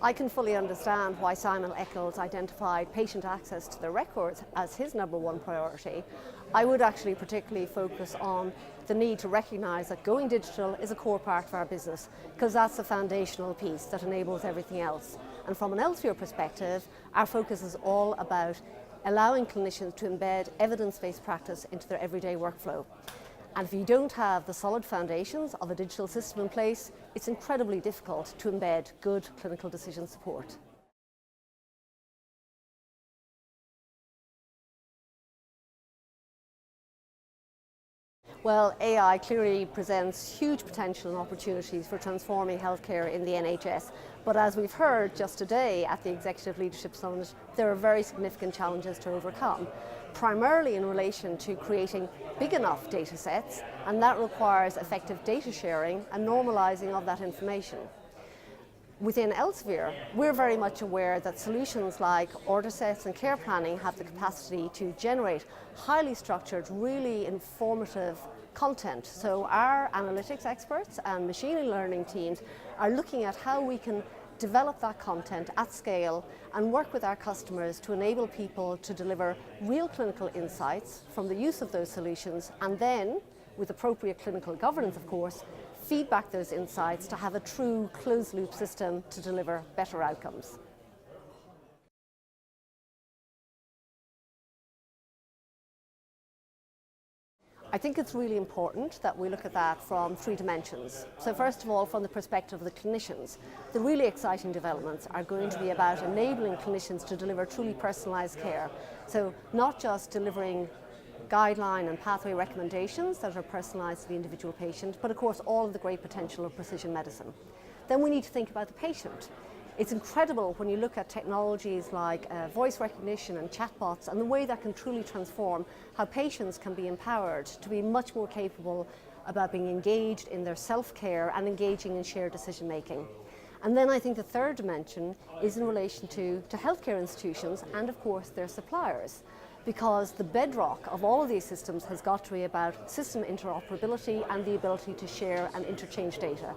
I can fully understand why Simon Eccles identified patient access to their records as his number one priority. I would actually particularly focus on the need to recognise that going digital is a core part of our business, because that's the foundational piece that enables everything else. And from an Elsevier perspective, our focus is all about allowing clinicians to embed evidence-based practice into their everyday workflow. And if you don't have the solid foundations of a digital system in place, it's incredibly difficult to embed good clinical decision support. Well, AI clearly presents huge potential and opportunities for transforming healthcare in the NHS. But as we've heard just today at the Executive Leadership Summit, there are very significant challenges to overcome, primarily in relation to creating big enough data sets, and that requires effective data sharing and normalizing of that information. Within Elsevier, we're very much aware that solutions like order sets and care planning have the capacity to generate highly structured, really informative content. So our analytics experts and machine learning teams are looking at how we can develop that content at scale and work with our customers to enable people to deliver real clinical insights from the use of those solutions, and then, with appropriate clinical governance of course, feedback those insights to have a true closed-loop system to deliver better outcomes. I think it's really important that we look at that from three dimensions. So first of all, from the perspective of the clinicians, the really exciting developments are going to be about enabling clinicians to deliver truly personalised care. So not just delivering guideline and pathway recommendations that are personalised to the individual patient, but of course all of the great potential of precision medicine. Then we need to think about the patient. It's incredible when you look at technologies like voice recognition and chatbots and the way that can truly transform how patients can be empowered to be much more capable about being engaged in their self-care and engaging in shared decision making. And then I think the third dimension is in relation to healthcare institutions and of course their suppliers, because the bedrock of all of these systems has got to be about system interoperability and the ability to share and interchange data.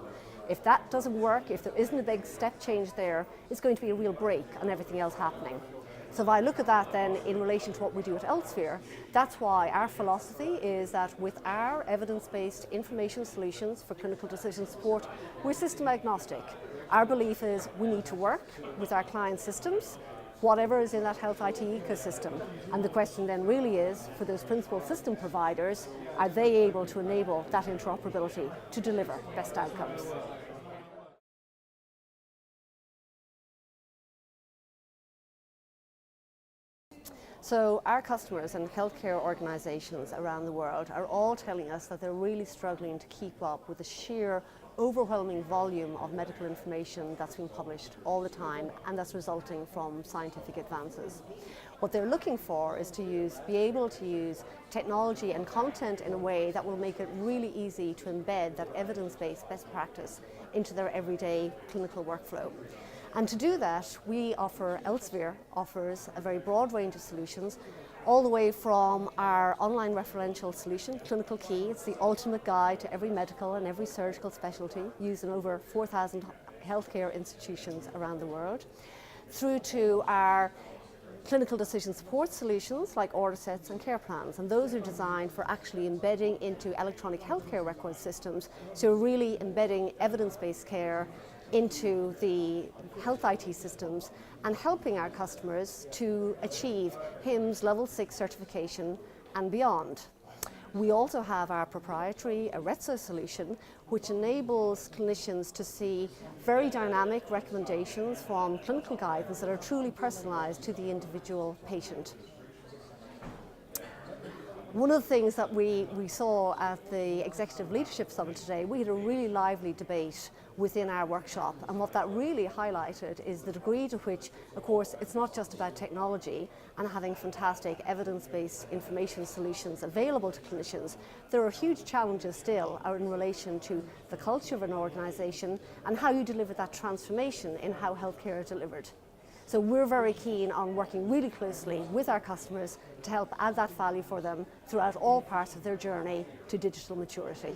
If that doesn't work, if there isn't a big step change there, it's going to be a real break on everything else happening. So if I look at that then in relation to what we do at Elsevier, that's why our philosophy is that with our evidence-based information solutions for clinical decision support, we're system agnostic. Our belief is we need to work with our client systems, whatever is in that health IT ecosystem. And the question then really is, for those principal system providers, are they able to enable that interoperability to deliver best outcomes? So our customers and healthcare organisations around the world are all telling us that they're really struggling to keep up with the sheer overwhelming volume of medical information that's being published all the time, and that's resulting from scientific advances. What they're looking for is to be able to use technology and content in a way that will make it really easy to embed that evidence-based best practice into their everyday clinical workflow. And to do that, Elsevier offers a very broad range of solutions, all the way from our online referential solution, Clinical Key. It's the ultimate guide to every medical and every surgical specialty, used in over 4,000 healthcare institutions around the world, through to our clinical decision support solutions like order sets and care plans. And those are designed for actually embedding into electronic healthcare record systems, so really embedding evidence-based care into the health IT systems and helping our customers to achieve HIMSS Level 6 certification and beyond. We also have our proprietary Arezzo solution, which enables clinicians to see very dynamic recommendations from clinical guidance that are truly personalised to the individual patient. One of the things that we saw at the Executive Leadership Summit today, we had a really lively debate within our workshop, and what that really highlighted is the degree to which, of course, it's not just about technology and having fantastic evidence-based information solutions available to clinicians. There are huge challenges still in relation to the culture of an organisation and how you deliver that transformation in how healthcare is delivered. So we're very keen on working really closely with our customers to help add that value for them throughout all parts of their journey to digital maturity.